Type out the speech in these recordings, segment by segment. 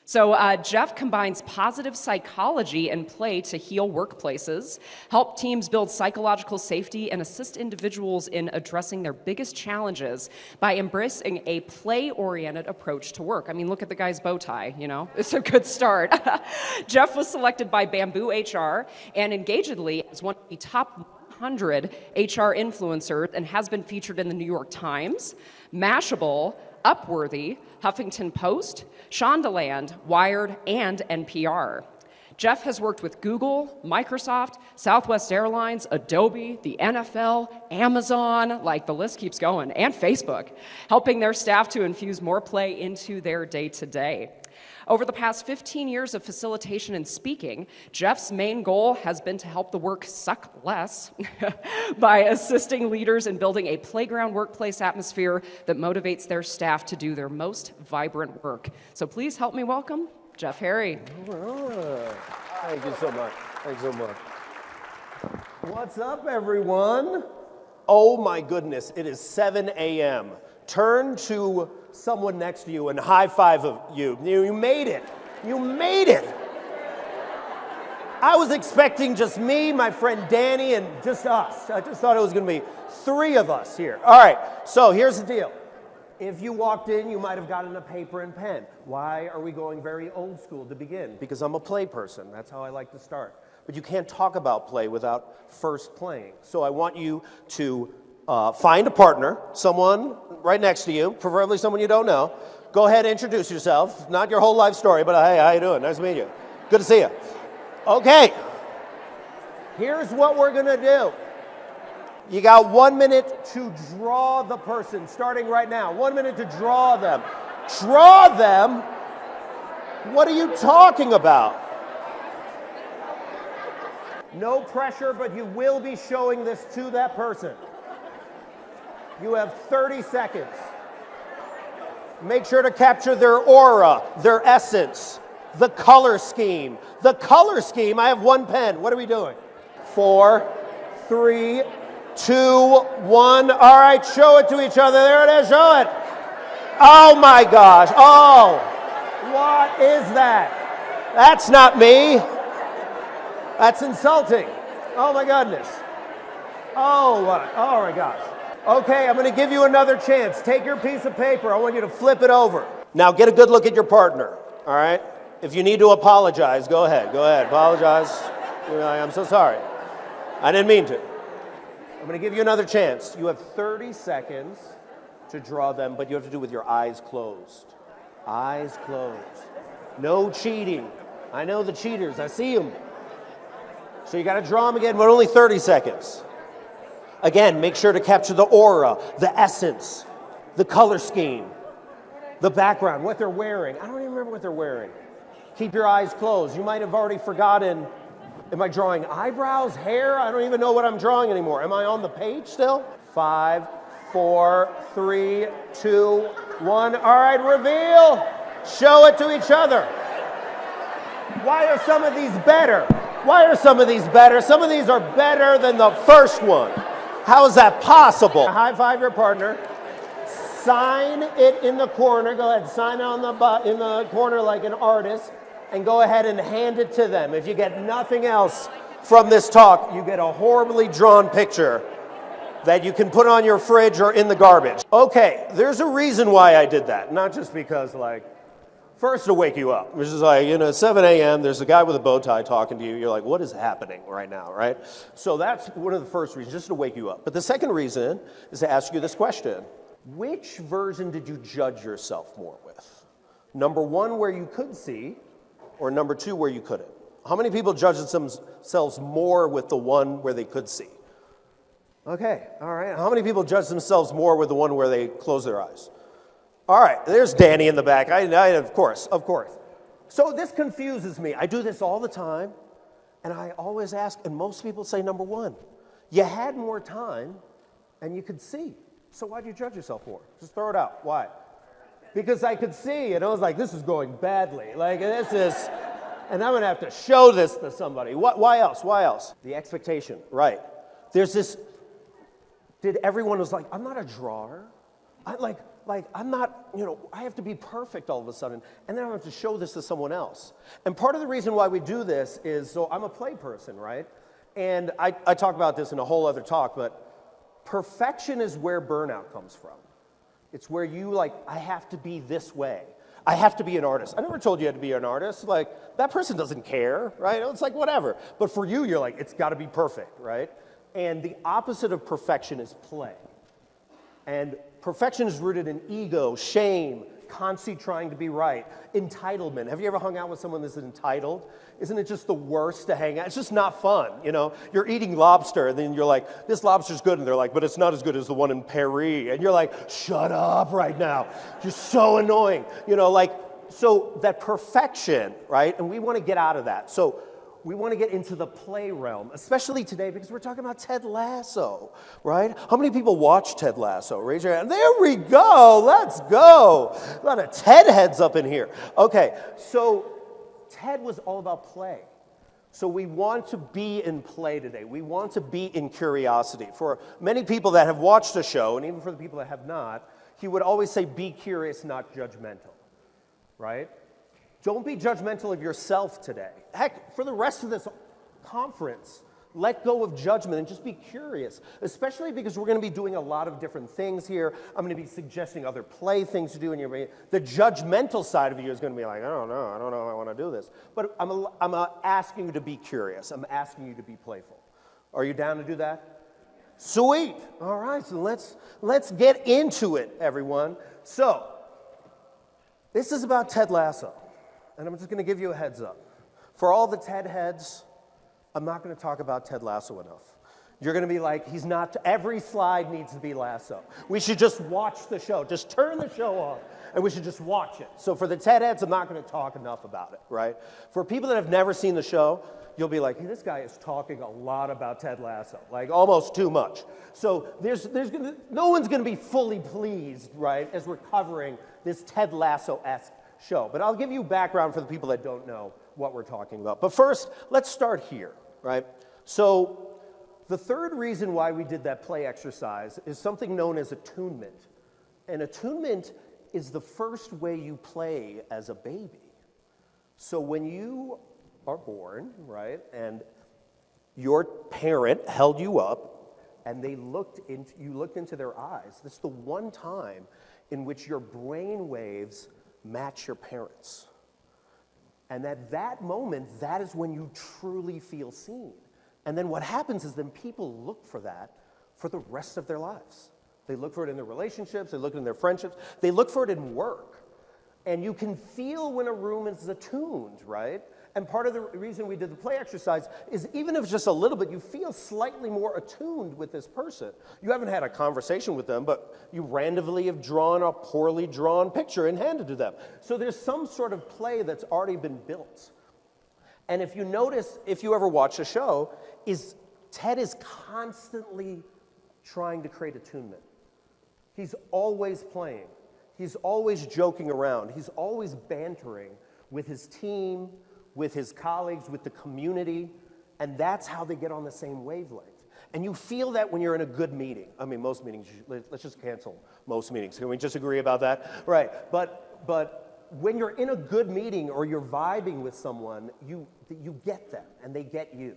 So Jeff combines positive psychology and play to heal workplaces, help teams build psychological safety, and assist individuals in addressing their biggest challenges by embracing a play-oriented approach to work. I mean, look at the guy's bow tie, you know? It's a good start. Jeff was selected by Bamboo HR and engagedly as one of the top 100 HR influencers and has been featured in the New York Times, Mashable, Upworthy, Huffington Post, Shondaland, Wired, and NPR. Jeff has worked with Google, Microsoft, Southwest Airlines, Adobe, the NFL, Amazon, like the list keeps going, and Facebook, helping their staff to infuse more play into their day-to-day. Over the past 15 years of facilitation and speaking, Jeff's main goal has been to help the work suck less by assisting leaders in building a playground workplace atmosphere that motivates their staff to do their most vibrant work. So please help me welcome Jeff Harry. Thank you so much. Thanks so much. What's up, everyone? Oh my goodness, it is 7 a.m. Turn to someone next to you and high five of you. You made it. You made it. I was expecting just me, my friend Danny, and just us. I just thought it was going to be 3 of us here. All right, so here's the deal. If you walked in, you might have gotten a paper and pen. Why are we going very old school to begin? Because I'm a play person. That's how I like to start. But you can't talk about play without first playing. So I want you to find a partner, someone right next to you, preferably someone you don't know. Go ahead and introduce yourself. Not your whole life story, but hey, how you doing? Nice to meet you. Good to see you. Okay. Here's what we're going to do. You got 1 minute to draw the person, starting right now. 1 minute to draw them. Draw them? What are you talking about? No pressure, but you will be showing this to that person. You have 30 seconds. Make sure to capture their aura, their essence, the color scheme. The color scheme, I have 1 pen. What are we doing? 4, 3, 2, 1. All right, show it to each other. There it is, show it. Oh my gosh. Oh, what is that? That's not me. That's insulting. Oh my goodness. Oh my gosh. Okay, I'm going to give you another chance. Take your piece of paper. I want you to flip it over. Now get a good look at your partner, all right? If you need to apologize, go ahead. Go ahead. Apologize. I'm so sorry. I didn't mean to. I'm going to give you another chance. You have 30 seconds to draw them, but you have to do it with your eyes closed. Eyes closed. No cheating. I know the cheaters. I see them. So you got to draw them again, but only 30 seconds. Again, make sure to capture the aura, the essence, the color scheme, the background, what they're wearing. I don't even remember what they're wearing. Keep your eyes closed. You might have already forgotten, am I drawing eyebrows, hair? I don't even know what I'm drawing anymore. Am I on the page still? 5, 4, 3, 2, 1. All right, reveal. Show it to each other. Why are some of these better? Why are some of these better? Some of these are better than the first one. How is that possible? High five your partner. Sign it in the corner. Go ahead, sign it in the corner like an artist, and go ahead and hand it to them. If you get nothing else from this talk, you get a horribly drawn picture that you can put on your fridge or in the garbage. Okay, there's a reason why I did that. Not just because, first to wake you up, which is 7 a.m., there's a guy with a bow tie talking to you. You're like, what is happening right now, right? So that's one of the first reasons, just to wake you up. But the second reason is to ask you this question. Which version did you judge yourself more with? Number 1, where you could see, or number 2, where you couldn't? How many people judge themselves more with the one where they could see? Okay, all right. How many people judge themselves more with the one where they close their eyes? All right, there's Danny in the back. Of course. So this confuses me. I do this all the time, and I always ask, and most people say number 1. You had more time, and you could see. So why'd you judge yourself more? Just throw it out. Why? Because I could see, and I was like, this is going badly. And I'm going to have to show this to somebody. Why else? The expectation, right. There's this, everyone was like, I'm not a drawer. like, I'm not, I have to be perfect all of a sudden, and then I have to show this to someone else. And part of the reason why we do this is, so I'm a play person, right? And I talk about this in a whole other talk, but perfection is where burnout comes from. It's where you, I have to be this way. I have to be an artist. I never told you had to be an artist. Like, that person doesn't care, right? It's like, whatever. But for you, you're like, it's got to be perfect, right? And the opposite of perfection is play. And perfection is rooted in ego, shame, constantly trying to be right, entitlement. Have you ever hung out with someone that's entitled? Isn't it just the worst to hang out? It's just not fun, You're eating lobster, and then you're like, this lobster's good, and they're like, but it's not as good as the one in Paris. And you're like, shut up right now. You're so annoying. So that perfection, right? And we want to get out of that. So we want to get into the play realm, especially today because we're talking about Ted Lasso, right? How many people watch Ted Lasso? Raise your hand. There we go. Let's go. A lot of Ted heads up in here. Okay, so Ted was all about play. So we want to be in play today. We want to be in curiosity. For many people that have watched the show, and even for the people that have not, he would always say, be curious, not judgmental, right? Don't be judgmental of yourself today. Heck, for the rest of this conference, let go of judgment and just be curious, especially because we're going to be doing a lot of different things here. I'm going to be suggesting other play things to do, and the judgmental side of you is going to be like, I don't know if I want to do this. But I'm asking you to be curious. I'm asking you to be playful. Are you down to do that? Sweet. All right, so let's get into it, everyone. So, this is about Ted Lasso. And I'm just going to give you a heads up. For all the Ted heads, I'm not going to talk about Ted Lasso enough. You're going to be like, every slide needs to be Lasso. We should just watch the show. Just turn the show on, and we should just watch it. So for the Ted heads, I'm not going to talk enough about it, right? For people that have never seen the show, you'll be like, hey, this guy is talking a lot about Ted Lasso, like almost too much. So no one's going to be fully pleased, right, as we're covering this Ted Lasso-esque show. But I'll give you background for the people that don't know what we're talking about. But first, let's start here, right? So the third reason why we did that play exercise is something known as attunement. And attunement is the first way you play as a baby. So when you are born, right, and your parent held you up and you looked into their eyes, this is the one time in which your brain waves match your parents. And at that moment, that is when you truly feel seen. And then what happens is then people look for that for the rest of their lives. They look for it in their relationships, they look in their friendships, they look for it in work. And you can feel when a room is attuned, right? And part of the reason we did the play exercise is even if it's just a little bit, you feel slightly more attuned with this person. You haven't had a conversation with them, but you randomly have drawn a poorly drawn picture and handed to them. So there's some sort of play that's already been built. And if you notice, if you ever watch a show, Ted is constantly trying to create attunement. He's always playing. He's always joking around. He's always bantering with his team, with his colleagues, with the community, and that's how they get on the same wavelength. And you feel that when you're in a good meeting. I mean, most meetings, let's just cancel most meetings. Can we just agree about that? Right, but when you're in a good meeting or you're vibing with someone, you get them and they get you.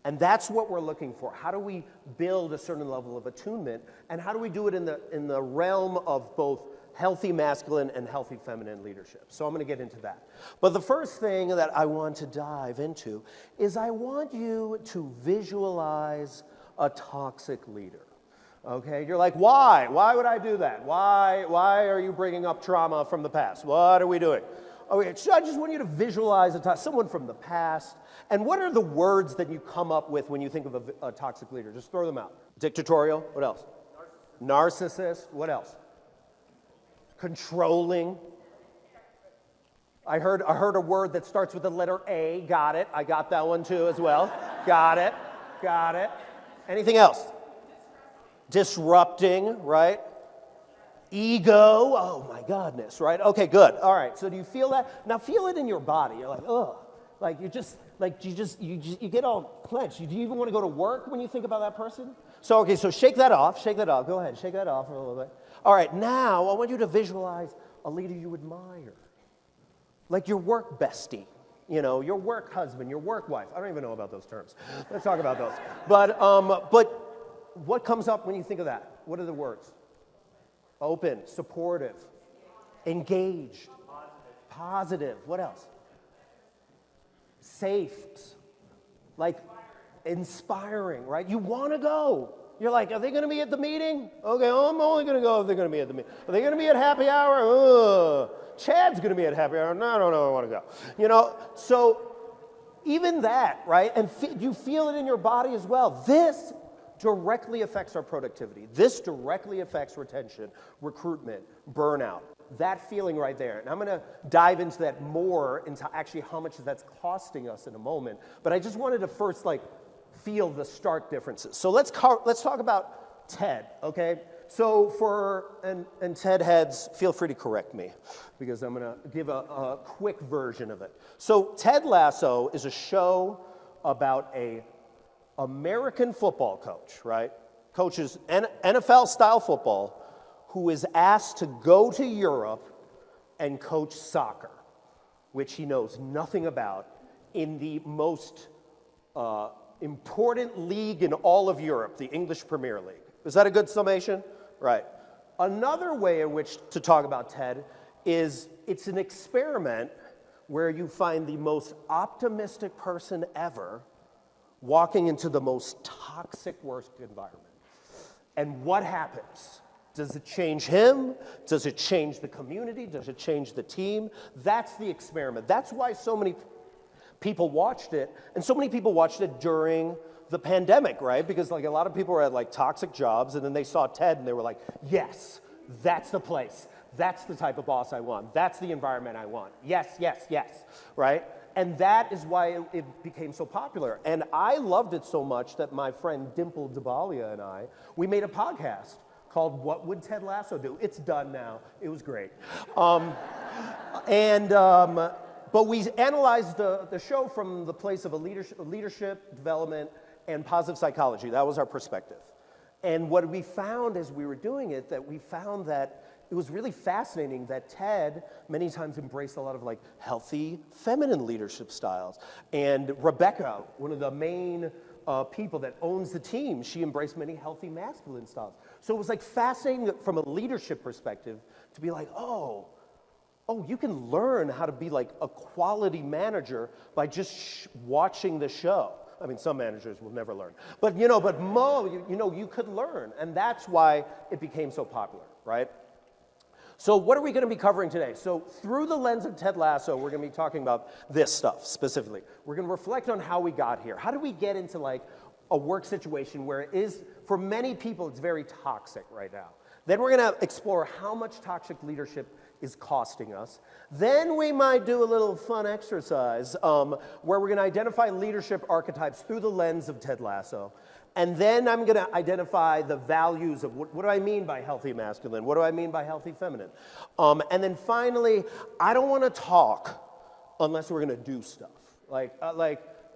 And that's what we're looking for. How do we build a certain level of attunement, and how do we do it in the realm of both healthy masculine and healthy feminine leadership? So I'm going to get into that. But the first thing that I want to dive into is I want you to visualize a toxic leader. Okay? You're like, why? Why would I do that? Why are you bringing up trauma from the past? What are we doing? Okay, so I just want you to visualize someone from the past. And what are the words that you come up with when you think of a toxic leader? Just throw them out. Dictatorial. What else? Narcissist. What else? Controlling. I heard a word that starts with the letter A. Got it. I got that one too as well. Got it. Anything else? Disrupting, right? Ego. Oh my goodness, right? Okay, good. All right. So do you feel that? Now feel it in your body. You're like, ugh. Like you get all clenched. Do you even want to go to work when you think about that person? So okay, so shake that off. Go ahead, shake that off a little bit. All right, now I want you to visualize a leader you admire. Like your work bestie, your work husband, your work wife. I don't even know about those terms. Let's talk about those. But what comes up when you think of that? What are the words? Open, supportive, engaged, positive. What else? Safe, like inspiring, right? You want to go. You're like, are they going to be at the meeting? Okay, I'm only going to go if they're going to be at the meeting. Are they going to be at happy hour? Ugh. Chad's going to be at happy hour. No, I don't know. I want to go. So even that, right? And you feel it in your body as well. This directly affects our productivity. This directly affects retention, recruitment, burnout. That feeling right there. And I'm going to dive into that more, into actually how much that's costing us in a moment. But I just wanted to first feel the stark differences. So let's talk about TED, okay? So and TED heads, feel free to correct me because I'm going to give a quick version of it. So Ted Lasso is a show about a American football coach, right? Coaches NFL-style football, who is asked to go to Europe and coach soccer, which he knows nothing about, in the most important league in all of Europe, the English Premier League. Is that a good summation? Right. Another way in which to talk about TED is it's an experiment where you find the most optimistic person ever walking into the most toxic work environment. And what happens? Does it change him? Does it change the community? Does it change the team? That's the experiment. That's why so many people watched it, and so many people watched it during the pandemic, right? Because a lot of people were at toxic jobs, and then they saw TED and they were like, yes, that's the place. That's the type of boss I want. That's the environment I want. Yes, yes, yes, right? And that is why it became so popular. And I loved it so much that my friend Dimple Dabalia and we made a podcast called What Would Ted Lasso Do? It's done now. It was great. But we analyzed the show from the place of a leadership development and positive psychology. That was our perspective. And what we found as we were doing it, that we found that it was really fascinating that Ted many times embraced a lot of healthy feminine leadership styles. And Rebecca, one of the main people that owns the team, she embraced many healthy masculine styles. So it was fascinating from a leadership perspective to be oh, you can learn how to be a quality manager by just watching the show. I mean, some managers will never learn. But, you could learn. And that's why it became so popular, right? So what are we going to be covering today? So through the lens of Ted Lasso, we're going to be talking about this stuff specifically. We're going to reflect on how we got here. How did we get into a work situation where it is, for many people, it's very toxic right now? Then we're going to explore how much toxic leadership is costing us. Then we might do a little fun exercise where we're going to identify leadership archetypes through the lens of Ted Lasso. And then I'm going to identify the values of what do I mean by healthy masculine? What do I mean by healthy feminine? And then finally, I don't want to talk unless we're going to do stuff.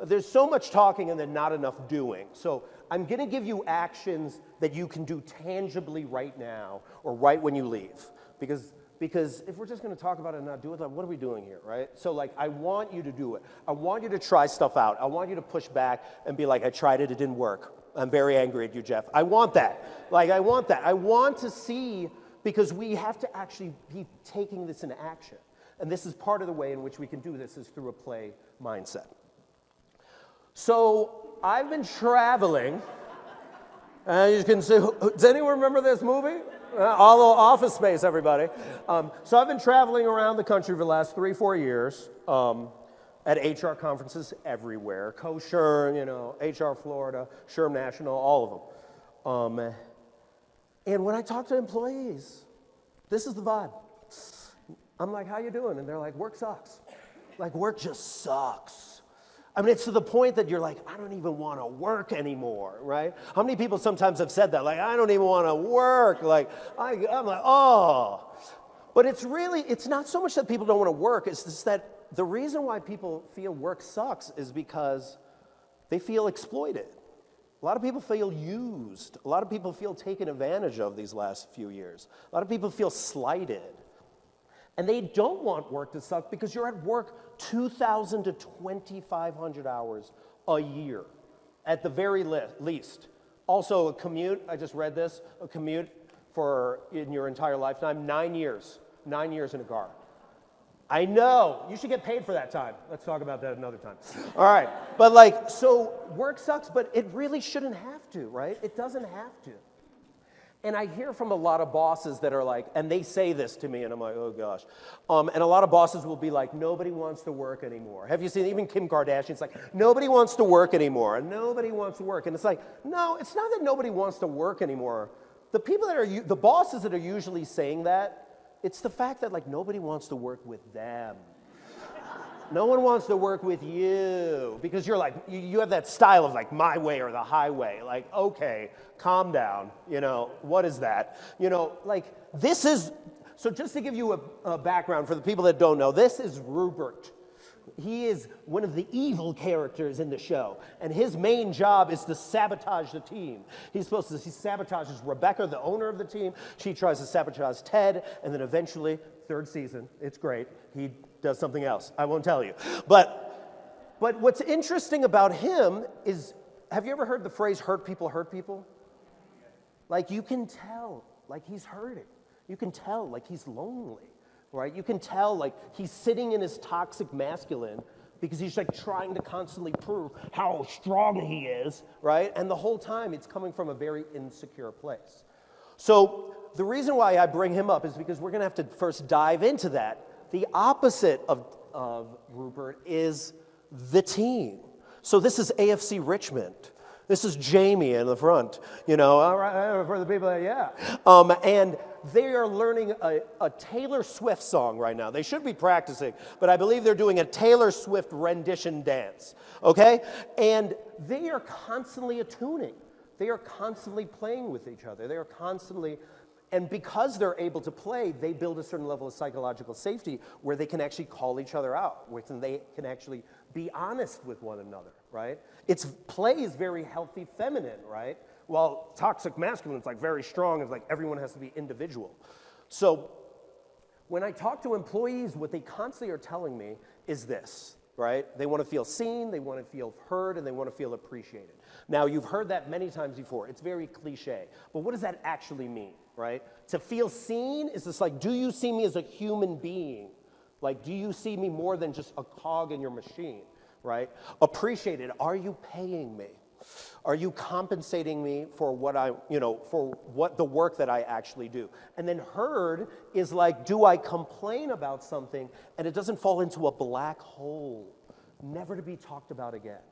There's so much talking and then not enough doing. So I'm going to give you actions that you can do tangibly right now or right when you leave. Because if we're just going to talk about it and not do it, what are we doing here, right? So I want you to do it. I want you to try stuff out. I want you to push back and be I tried it, it didn't work. I'm very angry at you, Jeff. I want that. I want that. I want to see, because we have to actually be taking this into action. And this is part of the way in which we can do this is through a play mindset. So I've been traveling. You can see, does anyone remember this movie? All Office Space, everybody. So I've been traveling around the country for the last 3-4 years at HR conferences everywhere. Co-SHRM, HR Florida, SHRM National, all of them. And when I talk to employees, this is the vibe. I'm like, how you doing? And they're like, work sucks. Work just sucks. I mean, it's to the point that you're I don't even want to work anymore, right? How many people sometimes have said that? I don't even want to work. I'm like, oh. But it's not so much that people don't want to work. It's just that the reason why people feel work sucks is because they feel exploited. A lot of people feel used. A lot of people feel taken advantage of these last few years. A lot of people feel slighted. And they don't want work to suck because you're at work 2,000 to 2,500 hours a year, at the very least. Also, a commute, I just read this, a commute for in your entire lifetime, 9 years. 9 years in a car. I know, you should get paid for that time. Let's talk about that another time. All right, but like, so work sucks, but it really shouldn't have to, right? It doesn't have to. And I hear from a lot of bosses that are like, and they say this to me, and I'm like, oh gosh. And a lot of bosses will be like, nobody wants to work anymore. Have you seen, even Kim Kardashian's like, nobody wants to work anymore, and nobody wants to work. And it's like, no, it's not that nobody wants to work anymore. The people that are, the bosses that are usually saying that, it's the fact that like nobody wants to work with them. No one wants to work with you because you're like, you have that style of like my way or the highway. Like, okay, calm down, you know, what is that? You know, like this is, so just to give you a background for the people that don't know, this is Rupert. He is one of the evil characters in the show, and his main job is to sabotage the team. He sabotages Rebecca, the owner of the team. She tries to sabotage Ted, and then eventually, third season, it's great, he does something else. I won't tell you. But what's interesting about him is, have you ever heard the phrase, hurt people hurt people? Like you can tell, like he's hurting. You can tell, like he's lonely. Right? You can tell like he's sitting in his toxic masculine because he's like trying to constantly prove how strong he is, right? And the whole time it's coming from a very insecure place. So the reason why I bring him up is because we're gonna have to first dive into that. The opposite of Rupert is the team. So this is AFC Richmond. This is Jamie in the front, you know, all right, for the people that, yeah. And they are learning a Taylor Swift song right now. They should be practicing, but I believe they're doing a Taylor Swift rendition dance, okay? And they are constantly attuning. They are constantly playing with each other. They are constantly, and because they're able to play, they build a certain level of psychological safety where they can actually call each other out, where they can actually be honest with one another, right? Play is very healthy feminine, right? While toxic masculine is like very strong, it's like everyone has to be individual. So when I talk to employees, what they constantly are telling me is this, right? They want to feel seen, they want to feel heard, and they want to feel appreciated. Now, you've heard that many times before. It's very cliche. But what does that actually mean, right? To feel seen is just like, do you see me as a human being? Like, do you see me more than just a cog in your machine, right? Appreciated, are you paying me? Are you compensating me for what the work that I actually do? And then heard is like, do I complain about something and it doesn't fall into a black hole, never to be talked about again?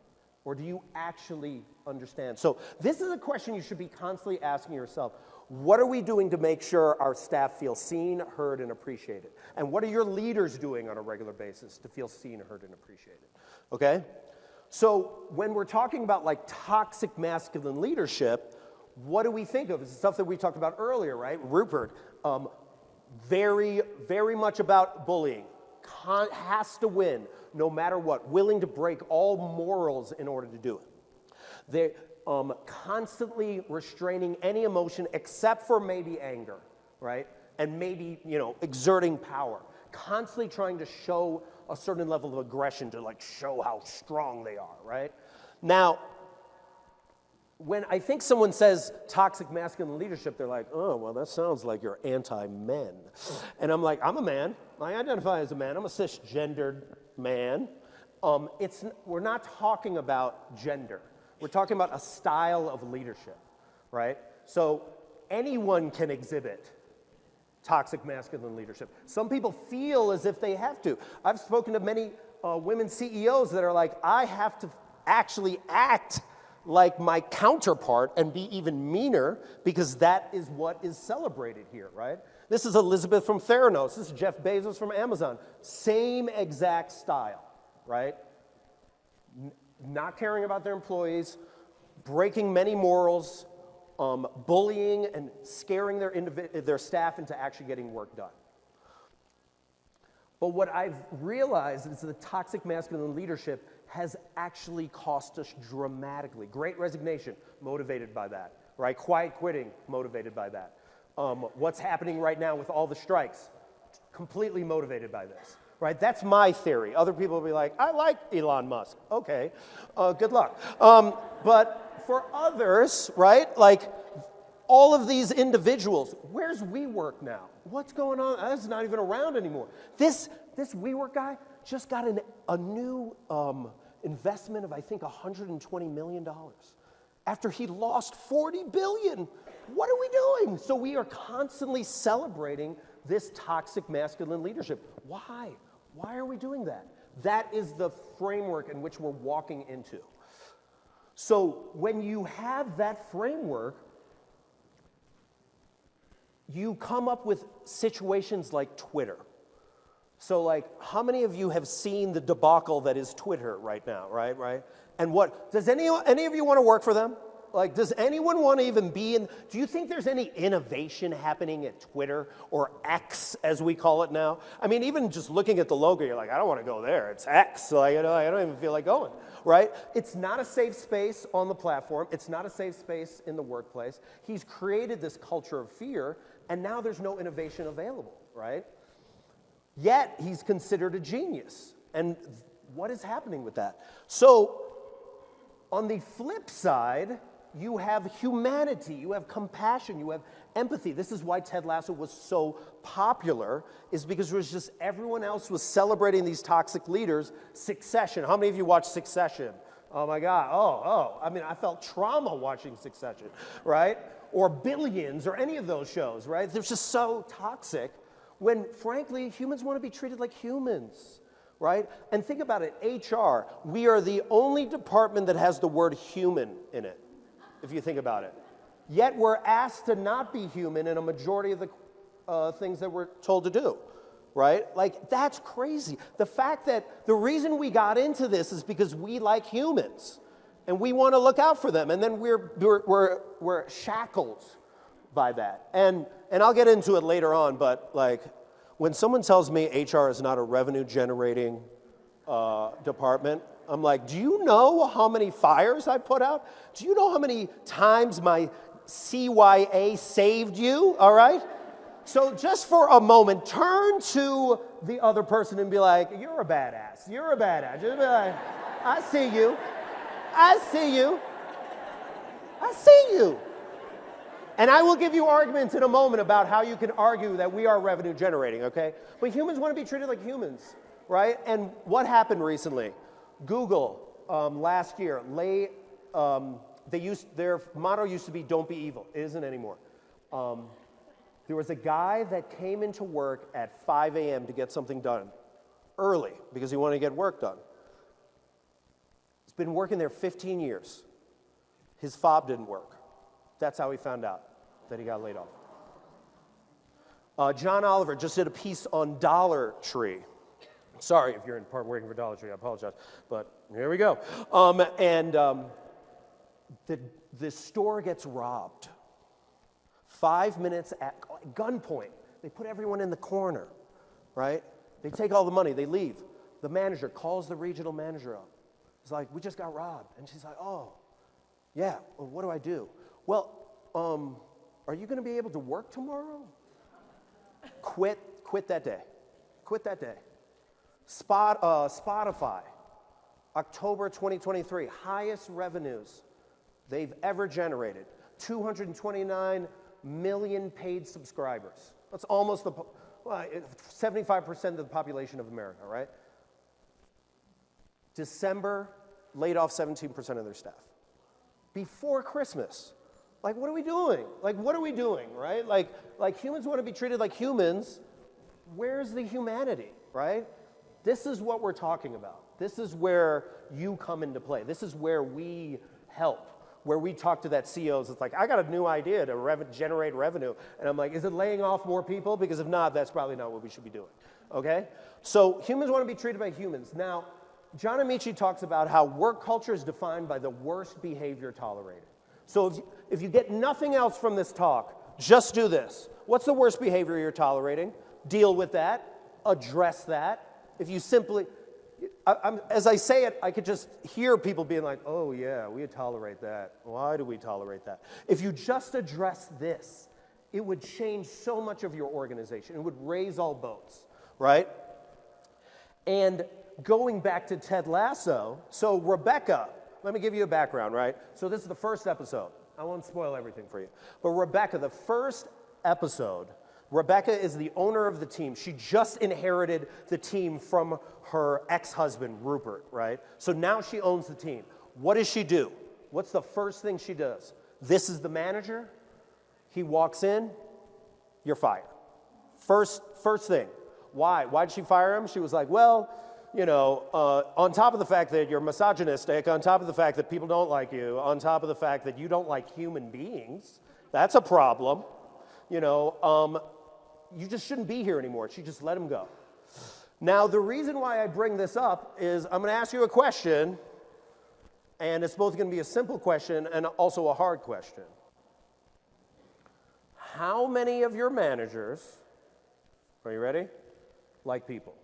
Or do you actually understand? So this is a question you should be constantly asking yourself. What are we doing to make sure our staff feel seen, heard, and appreciated? And what are your leaders doing on a regular basis to feel seen, heard, and appreciated? Okay? So when we're talking about like toxic masculine leadership, what do we think of? It's stuff that we talked about earlier, right? Rupert, very, very much about bullying. Has to win, no matter what. Willing to break all morals in order to do it. They're constantly restraining any emotion except for maybe anger, right? And maybe, exerting power. Constantly trying to show a certain level of aggression to like show how strong they are, right? Now, when I think someone says toxic masculine leadership, they're like, oh, well, that sounds like you're anti-men. And I'm like, I'm a man. I identify as a man. I'm a cisgendered man. We're not talking about gender. We're talking about a style of leadership, right? So anyone can exhibit toxic masculine leadership. Some people feel as if they have to. I've spoken to many women CEOs that are like, I have to actually act like my counterpart and be even meaner because that is what is celebrated here, right? This is Elizabeth from Theranos. This is Jeff Bezos from Amazon. Same exact style, right? Not caring about their employees, breaking many morals, bullying and scaring their staff into actually getting work done. But what I've realized is that toxic masculine leadership has actually cost us dramatically. Great resignation, motivated by that, right? Quiet quitting, motivated by that. What's happening right now with all the strikes, completely motivated by this, right? That's my theory. Other people will be like, I like Elon Musk. Okay, good luck. But for others, right, like all of these individuals, where's WeWork now? What's going on? That's not even around anymore. This WeWork guy just got a new investment of, I think, $120 million after he lost $40 billion. What are we doing? So we are constantly celebrating this toxic masculine leadership. Why? Why are we doing that? That is the framework in which we're walking into. So when you have that framework, you come up with situations like Twitter. So like, how many of you have seen the debacle that is Twitter right now, right? And what, does any of you want to work for them? Like, does anyone want to even be in, do you think there's any innovation happening at Twitter, or X as we call it now? I mean, even just looking at the logo, you're like, I don't want to go there, it's X, like, I don't even feel like going, right? It's not a safe space on the platform, it's not a safe space in the workplace. He's created this culture of fear, and now there's no innovation available, right? Yet, he's considered a genius. And what is happening with that? So, on the flip side, you have humanity, you have compassion, you have empathy. This is why Ted Lasso was so popular, is because it was just everyone else was celebrating these toxic leaders. Succession. How many of you watch Succession? Oh my God, I mean, I felt trauma watching Succession, right? Or Billions, or any of those shows, right? They're just so toxic when, frankly, humans want to be treated like humans, right? And think about it, HR, we are the only department that has the word human in it, if you think about it. Yet we're asked to not be human in a majority of the things that we're told to do, right? Like, that's crazy. The fact that the reason we got into this is because we like humans, and we want to look out for them, and then we're shackled by that. And I'll get into it later on, but like, when someone tells me HR is not a revenue-generating department, I'm like, do you know how many fires I put out? Do you know how many times my CYA saved you, all right? So just for a moment, turn to the other person and be like, you're a badass, you're a badass. Just be like, I see you, I see you, I see you. And I will give you arguments in a moment about how you can argue that we are revenue generating, okay? But humans want to be treated like humans, right? And what happened recently? Google, last year, their motto used to be, don't be evil. It isn't anymore. There was a guy that came into work at 5 a.m. to get something done early because he wanted to get work done. He's been working there 15 years. His fob didn't work. That's how he found out that he got laid off. John Oliver just did a piece on Dollar Tree. Sorry if you're in part working for Dollar Tree, I apologize, but here we go. The store gets robbed. 5 minutes at gunpoint. They put everyone in the corner, right? They take all the money, they leave. The manager calls the regional manager up. He's like, we just got robbed. And she's like, oh, yeah, well, what do I do? Well, are you going to be able to work tomorrow? Quit that day. Quit that day. Spotify, October 2023, highest revenues they've ever generated. 229 million paid subscribers. That's almost 75% of the population of America, right? December, laid off 17% of their staff. Before Christmas. Like, what are we doing? Like, what are we doing, right? Like humans want to be treated like humans. Where's the humanity, right? This is what we're talking about. This is where you come into play. This is where we help, where we talk to that CEOs. It's like, I got a new idea to generate revenue. And I'm like, is it laying off more people? Because if not, that's probably not what we should be doing, okay? So humans want to be treated by humans. Now, John Amici talks about how work culture is defined by the worst behavior tolerated. So if you get nothing else from this talk, just do this. What's the worst behavior you're tolerating? Deal with that. address that, if you simply, as I say it, I could just hear people being like, oh yeah, we tolerate that. Why do we tolerate that? If you just address this, it would change so much of your organization. It would raise all boats, right? And going back to Ted Lasso, so Rebecca, let me give you a background, right? So this is the first episode. I won't spoil everything for you. But Rebecca, the first episode, Rebecca is the owner of the team. She just inherited the team from her ex-husband, Rupert, right? So now she owns the team. What does she do? What's the first thing she does? This is the manager. He walks in, you're fired. First thing. Why? Why did she fire him? She was like, well, you know, on top of the fact that you're misogynistic, on top of the fact that people don't like you, on top of the fact that you don't like human beings, that's a problem. You know, you just shouldn't be here anymore. She just let him go. Now, the reason why I bring this up is I'm going to ask you a question, and it's both going to be a simple question and also a hard question. How many of your managers, are you ready, like people?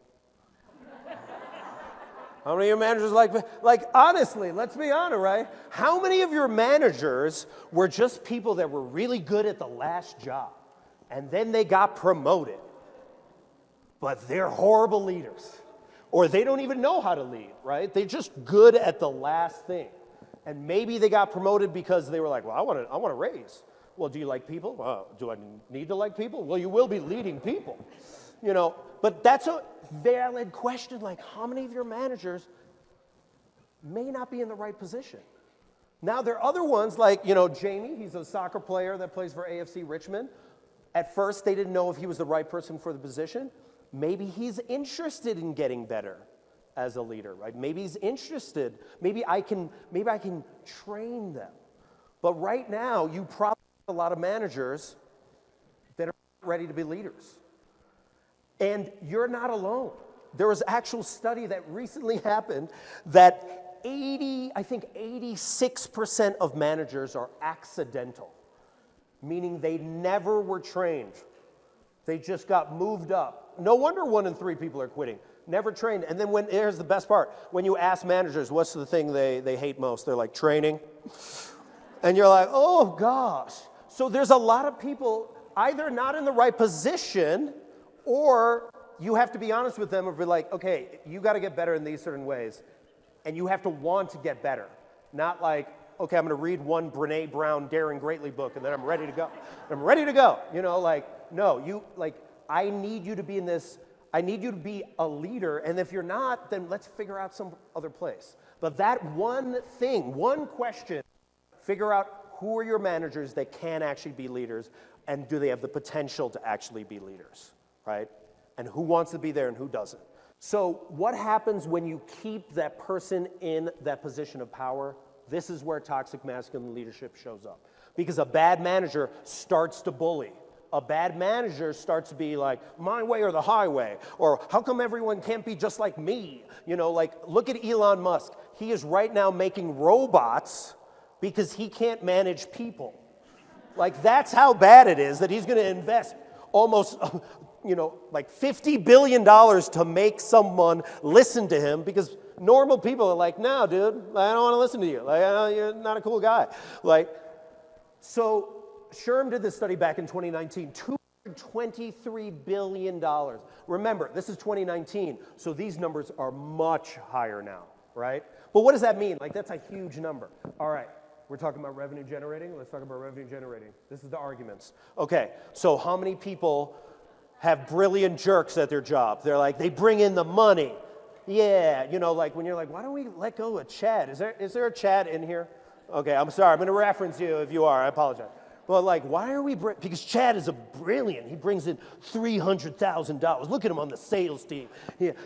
How many of your managers like honestly, let's be honest, right? How many of your managers were just people that were really good at the last job, and then they got promoted, but they're horrible leaders, or they don't even know how to lead, right? They're just good at the last thing, and maybe they got promoted because they were like, well, I want to raise. Well, do you like people? Well, do I need to like people? Well, you will be leading people, you know. But that's a valid question. Like, how many of your managers may not be in the right position? Now, there are other ones like, you know, Jamie. He's a soccer player that plays for AFC Richmond. At first, they didn't know if he was the right person for the position. Maybe he's interested in getting better as a leader, right? Maybe he's interested. Maybe I can train them. But right now, you probably have a lot of managers that are ready to be leaders. And you're not alone. There was actual study that recently happened that 86% of managers are accidental, meaning they never were trained. They just got moved up. No wonder 1 in 3 people are quitting. Never trained. And then here's the best part. When you ask managers, what's the thing they hate most? They're like, training. And you're like, oh gosh. So there's a lot of people either not in the right position, or you have to be honest with them and be like, okay, you got to get better in these certain ways. And you have to want to get better. Not like, okay, I'm going to read one Brene Brown Daring Greatly book and then I'm ready to go. I'm ready to go. You know, like, no, I need you to be in this, I need you to be a leader. And if you're not, then let's figure out some other place. But that one thing, one question, figure out who are your managers that can actually be leaders, and do they have the potential to actually be leaders? Right? And who wants to be there and who doesn't. So what happens when you keep that person in that position of power? This is where toxic masculine leadership shows up. Because a bad manager starts to bully. A bad manager starts to be like, my way or the highway, or how come everyone can't be just like me? You know, like, look at Elon Musk. He is right now making robots because he can't manage people. Like, that's how bad it is that he's going to invest almost, you know, like $50 billion to make someone listen to him, because normal people are like, no, dude, I don't want to listen to you. Like, you're not a cool guy. Like, so SHRM did this study back in 2019, $223 billion. Remember, this is 2019, so these numbers are much higher now, right? But what does that mean? Like, that's a huge number. All right. We're talking about revenue generating. Let's talk about revenue generating. This is the arguments. Okay, so how many people have brilliant jerks at their job? They're like, they bring in the money. Yeah, you know, like when you're like, why don't we let go of Chad? Is there a Chad in here? Okay, I'm sorry. I'm going to reference you if you are. I apologize. But like, why are we, because Chad is a brilliant. He brings in $300,000. Look at him on the sales team.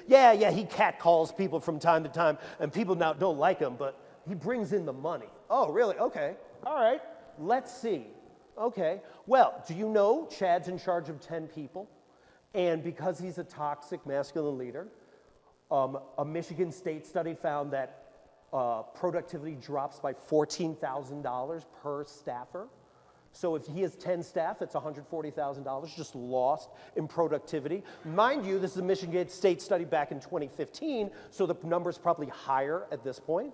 Yeah, he catcalls people from time to time, and people now don't like him, but he brings in the money. Oh, really? Okay. All right. Let's see. Okay. Well, do you know Chad's in charge of 10 people? And because he's a toxic masculine leader, a Michigan State study found that productivity drops by $14,000 per staffer. So if he has 10 staff, that's $140,000 just lost in productivity. Mind you, this is a Michigan State study back in 2015, so the number's probably higher at this point.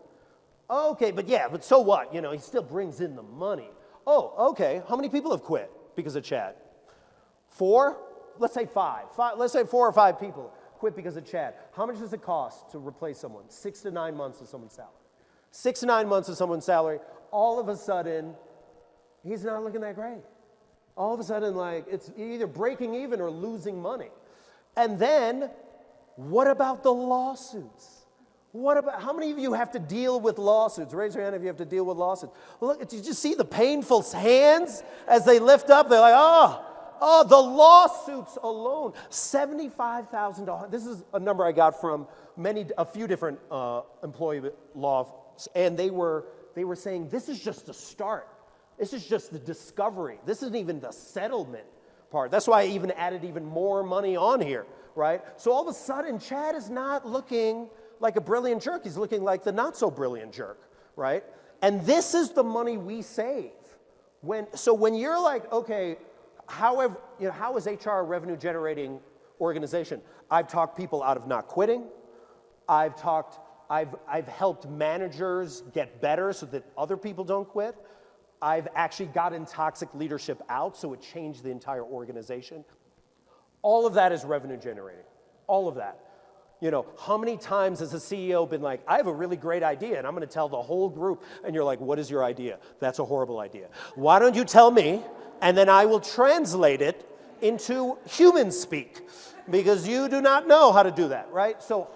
Okay, but so what? You know, he still brings in the money. Oh, okay, how many people have quit because of Chad? 4? Let's say 5. Let's say 4 or 5 people quit because of Chad. How much does it cost to replace someone? 6 to 9 months of someone's salary. 6 to 9 months of someone's salary, all of a sudden, he's not looking that great. All of a sudden, like, it's either breaking even or losing money. And then, what about the lawsuits? What about, how many of you have to deal with lawsuits? Raise your hand if you have to deal with lawsuits. Look, did you see the painful hands as they lift up? They're like, oh, the lawsuits alone, $75,000. This is a number I got from a few different employee law, and they were saying this is just the start. This is just the discovery. This isn't even the settlement part. That's why I even added even more money on here, right? So all of a sudden, Chad is not looking like a brilliant jerk. He's looking like the not so brilliant jerk, right? And this is the money we save. So when you're like, okay, how is HR a revenue generating organization? I've talked people out of not quitting. I've helped managers get better so that other people don't quit. I've actually gotten toxic leadership out, so it changed the entire organization. All of that is revenue generating. All of that. You know, how many times has a CEO been like, I have a really great idea, and I'm going to tell the whole group, and you're like, what is your idea? That's a horrible idea. Why don't you tell me, and then I will translate it into human speak, because you do not know how to do that, right? So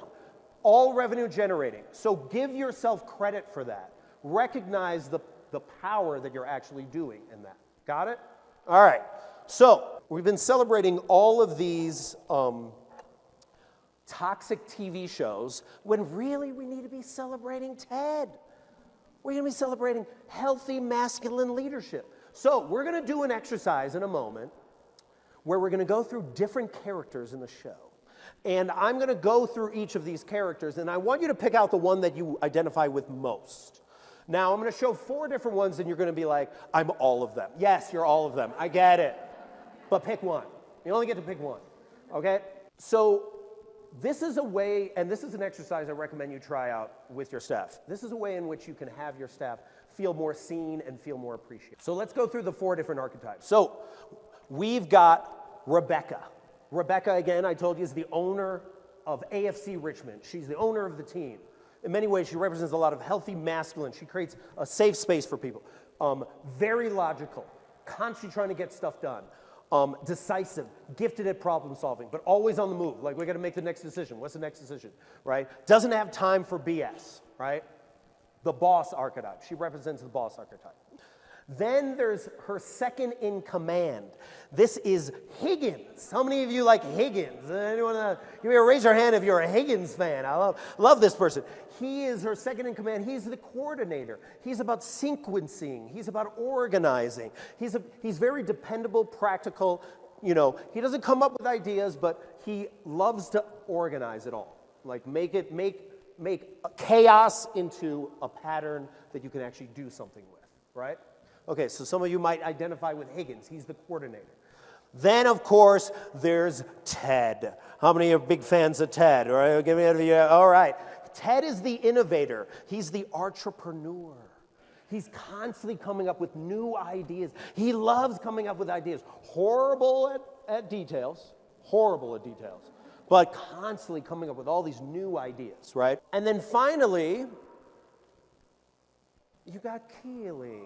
all revenue generating. So give yourself credit for that. Recognize the power that you're actually doing in that. Got it? All right. So we've been celebrating all of these toxic TV shows when really we need to be celebrating Ted. We're going to be celebrating healthy masculine leadership. So we're going to do an exercise in a moment where we're going to go through different characters in the show. And I'm going to go through each of these characters, and I want you to pick out the one that you identify with most. Now, I'm going to show 4 different ones, and you're going to be like, I'm all of them. Yes, you're all of them. I get it. But pick one. You only get to pick one. Okay? So this is a way, and this is an exercise I recommend you try out with your staff. This is a way in which you can have your staff feel more seen and feel more appreciated. So let's go through the 4 different archetypes. So we've got Rebecca. Rebecca, again, I told you, is the owner of AFC Richmond. She's the owner of the team. In many ways, she represents a lot of healthy masculine. She creates a safe space for people. Very logical, constantly trying to get stuff done. Decisive, gifted at problem solving, but always on the move. Like, we got to make the next decision. What's the next decision, right? Doesn't have time for BS, right? The boss archetype. She represents the boss archetype. Then there's her second in command. This is Higgins. How many of you like Higgins? Anyone? Raise your hand if you're a Higgins fan. I love this person. He is her second in command. He's the coordinator. He's about sequencing. He's about organizing. He's very dependable, practical. You know, he doesn't come up with ideas, but he loves to organize it all. Like make chaos into a pattern that you can actually do something with, right? Okay, so some of you might identify with Higgins. He's the coordinator. Then, of course, there's Ted. How many are big fans of Ted? All right, give me a, all right. Ted is the innovator. He's the entrepreneur. He's constantly coming up with new ideas. He loves coming up with ideas. Horrible at details, but constantly coming up with all these new ideas, right? And then finally, you got Keely.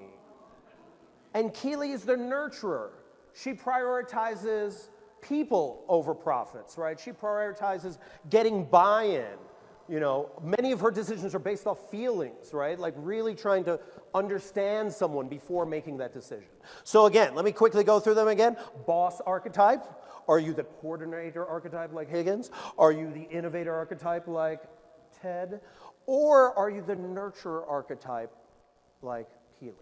And Keely is the nurturer. She prioritizes people over profits, right? She prioritizes getting buy-in. You know, many of her decisions are based off feelings, right? Like really trying to understand someone before making that decision. So again, let me quickly go through them again. Boss archetype. Are you the coordinator archetype like Higgins? Are you the innovator archetype like Ted? Or are you the nurturer archetype like Keely?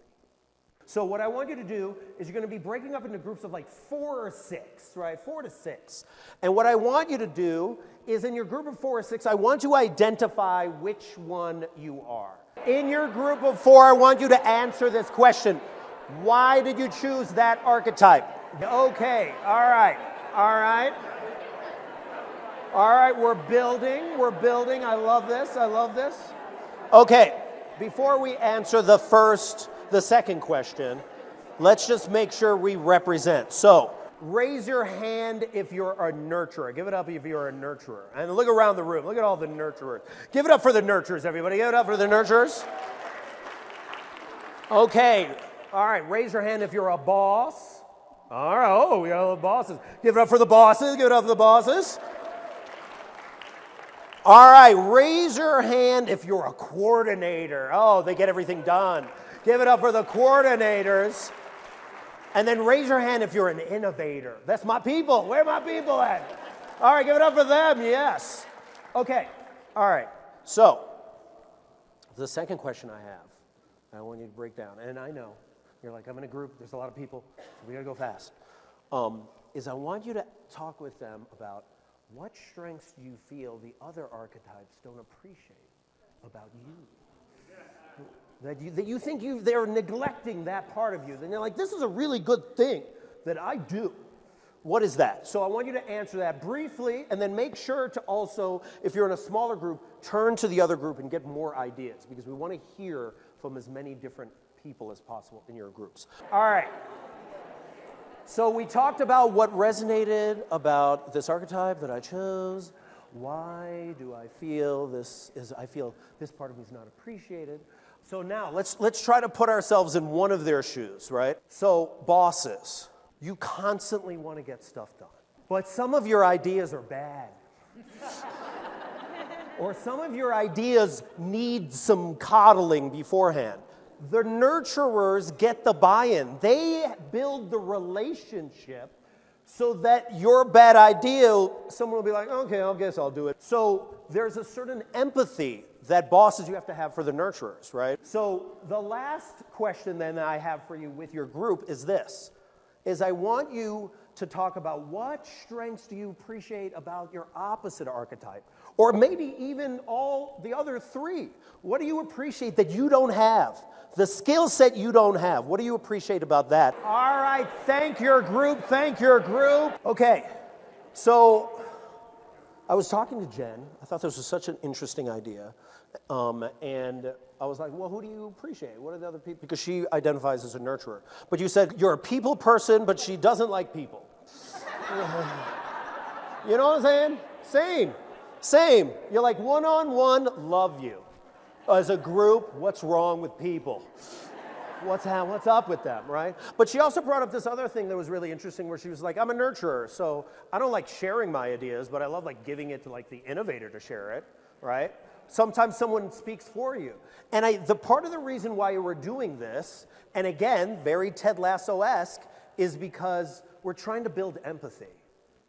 So what I want you to do is you're going to be breaking up into groups of like 4 or 6, right? 4 to 6. And what I want you to do is in your group of 4 or 6, I want you to identify which one you are. In your group of 4, I want you to answer this question. Why did you choose that archetype? Okay, all right, all right. All right, we're building. I love this, I love this. Okay, before we answer the second question, let's just make sure we represent. So, raise your hand if you're a nurturer. Give it up if you're a nurturer. And look around the room, look at all the nurturers. Give it up for the nurturers, everybody. Give it up for the nurturers. Okay, all right, raise your hand if you're a boss. All right, oh, we got all the bosses. Give it up for the bosses, give it up for the bosses. All right, raise your hand if you're a coordinator. Oh, they get everything done. Give it up for the coordinators. And then raise your hand if you're an innovator. That's my people. Where are my people at? All right, give it up for them, yes. Okay, all right. So, the second question I have, I want you to break down, and I know, you're like, I'm in a group, there's a lot of people, so we gotta go fast, is I want you to talk with them about what strengths do you feel the other archetypes don't appreciate about you? That you think they're neglecting that part of you. Then you're like, this is a really good thing that I do. What is that? So I want you to answer that briefly, and then make sure to also, if you're in a smaller group, turn to the other group and get more ideas, because we want to hear from as many different people as possible in your groups. All right. So we talked about what resonated about this archetype that I chose. Why do I feel this part of me is not appreciated? So now let's try to put ourselves in one of their shoes, right? So bosses, you constantly want to get stuff done, but some of your ideas are bad. Or some of your ideas need some coddling beforehand. The nurturers get the buy-in. They build the relationship so that your bad idea, someone will be like, okay, I guess I'll do it. So there's a certain empathy that bosses you have to have for the nurturers, right? So the last question then that I have for you with your group is this, is I want you to talk about what strengths do you appreciate about your opposite archetype? Or maybe even all the other three. What do you appreciate that you don't have? The skill set you don't have. What do you appreciate about that? All right, thank your group, thank your group. Okay, so I was talking to Jen. I thought this was such an interesting idea. And I was like, well, who do you appreciate? What are the other people? Because she identifies as a nurturer. But you said you're a people person, but she doesn't like people. You know what I'm saying? Same. You're like one-on-one, love you. As a group, what's wrong with people? What's up with them, right? But she also brought up this other thing that was really interesting where she was like, I'm a nurturer, so I don't like sharing my ideas, but I love like giving it to like the innovator to share it, right? Sometimes someone speaks for you. And the part of the reason why we're doing this, and again, very Ted Lasso-esque, is because we're trying to build empathy.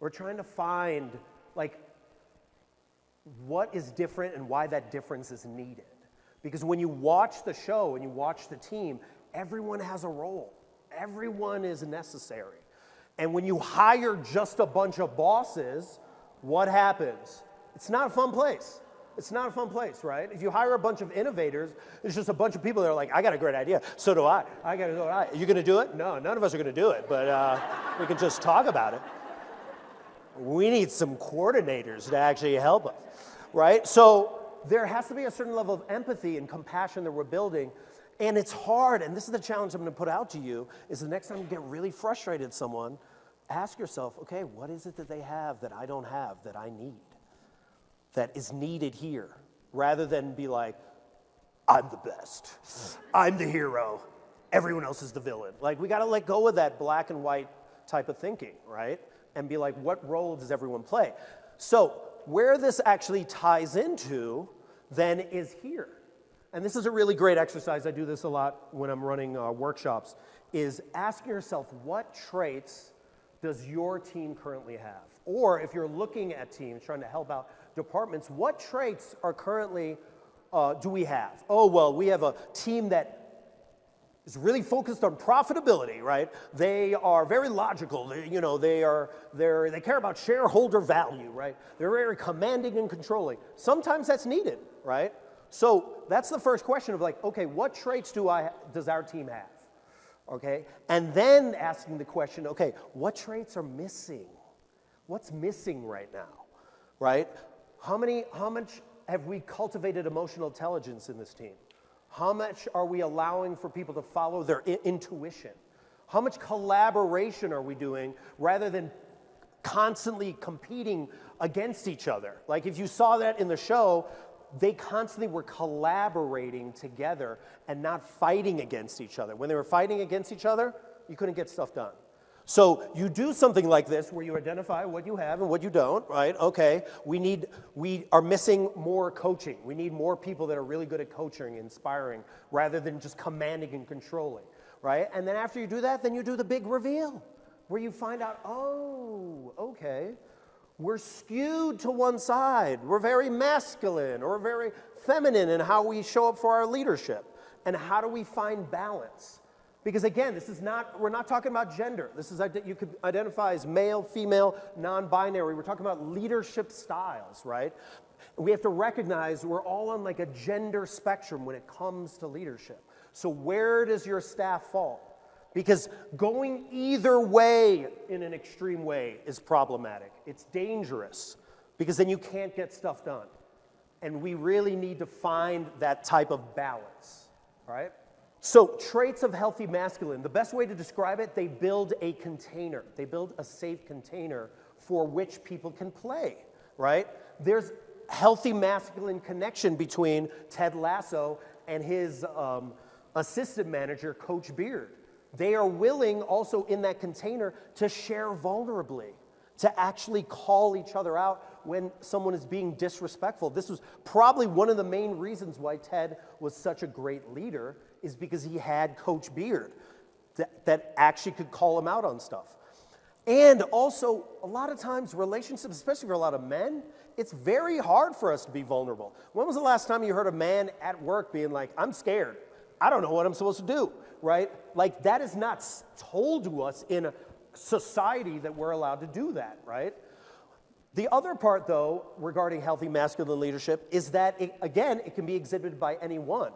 We're trying to find like what is different and why that difference is needed. Because when you watch the show and you watch the team, everyone has a role. Everyone is necessary. And when you hire just a bunch of bosses, what happens? It's not a fun place. It's not a fun place, right? If you hire a bunch of innovators, it's just a bunch of people that are like, I got a great idea. So do I. I got to do it. Are you going to do it? No, none of us are going to do it, but we can just talk about it. We need some coordinators to actually help us, right? So there has to be a certain level of empathy and compassion that we're building, and it's hard, and this is the challenge I'm going to put out to you, is the next time you get really frustrated at someone, ask yourself, okay, what is it that they have that I don't have, that I need, that is needed here, rather than be like, I'm the best, I'm the hero, everyone else is the villain. Like, we got to let go of that black and white type of thinking, right? And be like, what role does everyone play? So where this actually ties into then is here. And this is a really great exercise. I do this a lot when I'm running workshops, is ask yourself, what traits does your team currently have? Or if you're looking at teams, trying to help out departments, what traits are currently, do we have? Oh, well, we have a team that is really focused on profitability, right? They are very logical. They care about shareholder value, right? They're very commanding and controlling. Sometimes that's needed, right? So that's the first question of like, okay, what traits does our team have? okay? And then asking the question, okay, what traits are missing? What's missing right now, right? How much have we cultivated emotional intelligence in this team? How much are we allowing for people to follow their intuition? How much collaboration are we doing rather than constantly competing against each other? Like if you saw that in the show, they constantly were collaborating together and not fighting against each other. When they were fighting against each other, you couldn't get stuff done. So you do something like this where you identify what you have and what you don't, right? Okay, we are missing more coaching. We need more people that are really good at coaching, inspiring, rather than just commanding and controlling, right? And then after you do that, then you do the big reveal where you find out, oh, okay, we're skewed to one side. We're very masculine or very feminine in how we show up for our leadership. And how do we find balance? Because again, we're not talking about gender. You could identify as male, female, non-binary. We're talking about leadership styles, right? We have to recognize we're all on like a gender spectrum when it comes to leadership. So where does your staff fall? Because going either way in an extreme way is problematic. It's dangerous because then you can't get stuff done. And we really need to find that type of balance, all right? So traits of healthy masculine, the best way to describe it, they build a container. They build a safe container for which people can play, right? There's healthy masculine connection between Ted Lasso and his assistant manager, Coach Beard. They are willing also in that container to share vulnerably, to actually call each other out when someone is being disrespectful. This was probably one of the main reasons why Ted was such a great leader, is because he had Coach Beard that actually could call him out on stuff. And also, a lot of times relationships, especially for a lot of men, it's very hard for us to be vulnerable. When was the last time you heard a man at work being like, I'm scared, I don't know what I'm supposed to do, right? Like that is not told to us in a society that we're allowed to do that, right? The other part, though, regarding healthy masculine leadership is that, it can be exhibited by anyone.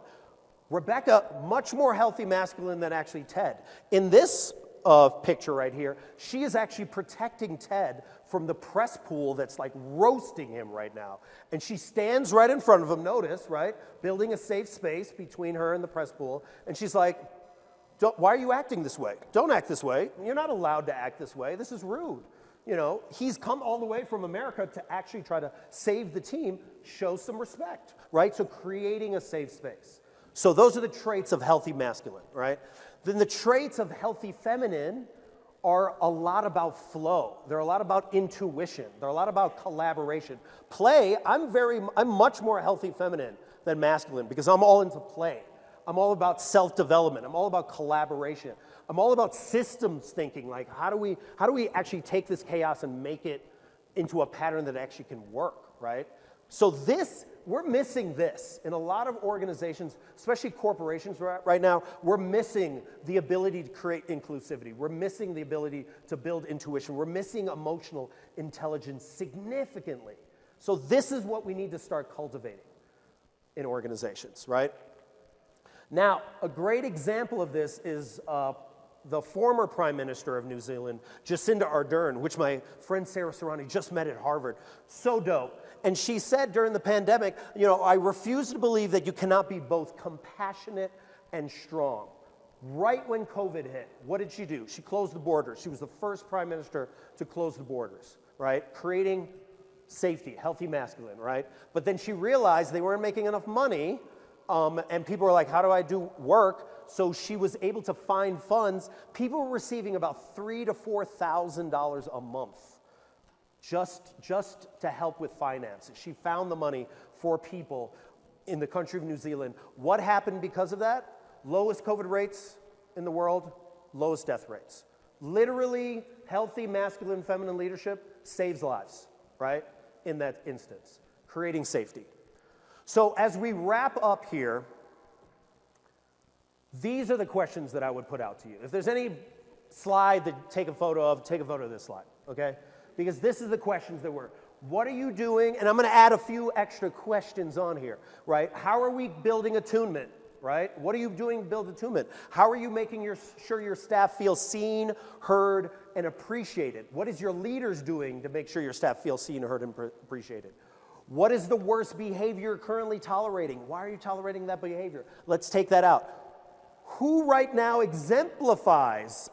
Rebecca, much more healthy masculine than actually Ted. In this picture right here, she is actually protecting Ted from the press pool that's like roasting him right now. And she stands right in front of him, notice, right? Building a safe space between her and the press pool. And she's like, why are you acting this way? Don't act this way. You're not allowed to act this way. This is rude. You know, he's come all the way from America to actually try to save the team. Show some respect, right? So creating a safe space. So those are the traits of healthy masculine, right? Then the traits of healthy feminine are a lot about flow. They're a lot about intuition. They're a lot about collaboration. Play, I'm much more healthy feminine than masculine because I'm all into play. I'm all about self-development. I'm all about collaboration. I'm all about systems thinking, like how do we actually take this chaos and make it into a pattern that actually can work, right? So we're missing this. In a lot of organizations, especially corporations right now, we're missing the ability to create inclusivity. We're missing the ability to build intuition. We're missing emotional intelligence significantly. So this is what we need to start cultivating in organizations, right? Now, a great example of this is the former Prime Minister of New Zealand, Jacinda Ardern, which my friend Sarah Serrani just met at Harvard. So dope. And she said during the pandemic, I refuse to believe that you cannot be both compassionate and strong. Right when COVID hit, what did she do? She closed the borders. She was the first prime minister to close the borders, right? Creating safety, healthy masculine, right? But then she realized they weren't making enough money, and people were like, how do I do work? So she was able to find funds. People were receiving about $3,000 to $4,000 a month just to help with finances. She found the money for people in the country of New Zealand. What happened because of that? Lowest COVID rates in the world, lowest death rates. Literally, healthy masculine, feminine leadership saves lives, right? In that instance, creating safety. So as we wrap up here, these are the questions that I would put out to you. If there's any slide that take a photo of this slide, okay? Because this is the questions that what are you doing? And I'm going to add a few extra questions on here, right? How are we building attunement right? What are you doing to build attunement? How are you making sure your staff feels seen, heard, and appreciated? What is your leaders doing to make sure your staff feels seen, heard, and appreciated? What is the worst behavior you're currently tolerating? Why are you tolerating that behavior? Let's take that out. Who right now exemplifies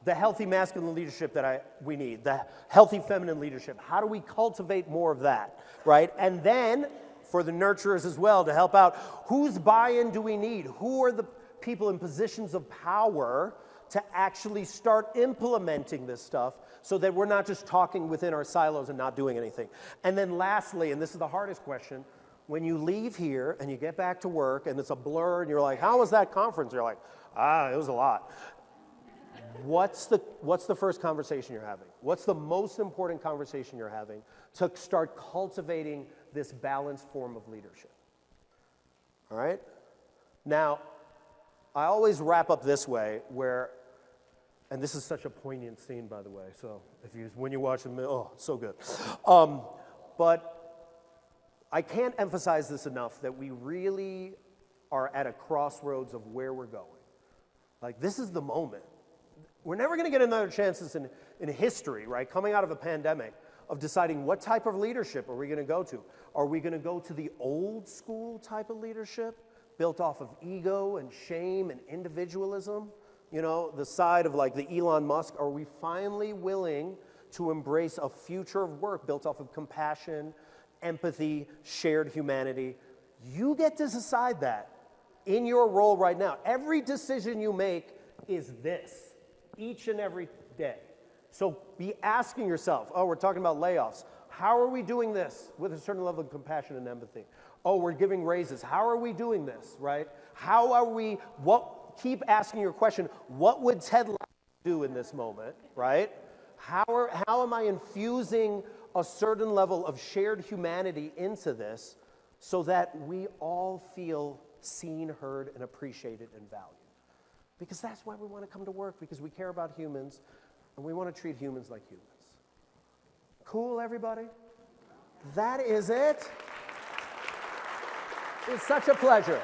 the healthy masculine leadership that we need, the healthy feminine leadership? How do we cultivate more of that, right? And then, for the nurturers as well, to help out, whose buy-in do we need? Who are the people in positions of power to actually start implementing this stuff so that we're not just talking within our silos and not doing anything? And then lastly, and this is the hardest question, when you leave here and you get back to work and it's a blur and you're like, how was that conference? You're like, it was a lot. What's the first conversation you're having? What's the most important conversation you're having to start cultivating this balanced form of leadership? All right? Now, I always wrap up this way where, and this is such a poignant scene, by the way, so when you watch it, oh, so good. But I can't emphasize this enough that we really are at a crossroads of where we're going. Like, this is the moment. We're never going to get another chance in history, right, coming out of a pandemic, of deciding what type of leadership are we going to go to. Are we going to go to the old school type of leadership, built off of ego and shame and individualism? You know, the side of like the Elon Musk. Are we finally willing to embrace a future of work built off of compassion, empathy, shared humanity? You get to decide that in your role right now. Every decision you make is this, each and every day. So be asking yourself, we're talking about layoffs. How are we doing this with a certain level of compassion and empathy? We're giving raises. How are we doing this, right? How are we, keep asking your question, what would Ted Lasso do in this moment, right? How am I infusing a certain level of shared humanity into this so that we all feel seen, heard, and appreciated and valued? Because that's why we want to come to work, because we care about humans, and we want to treat humans like humans. Cool, everybody? That is it. It's such a pleasure.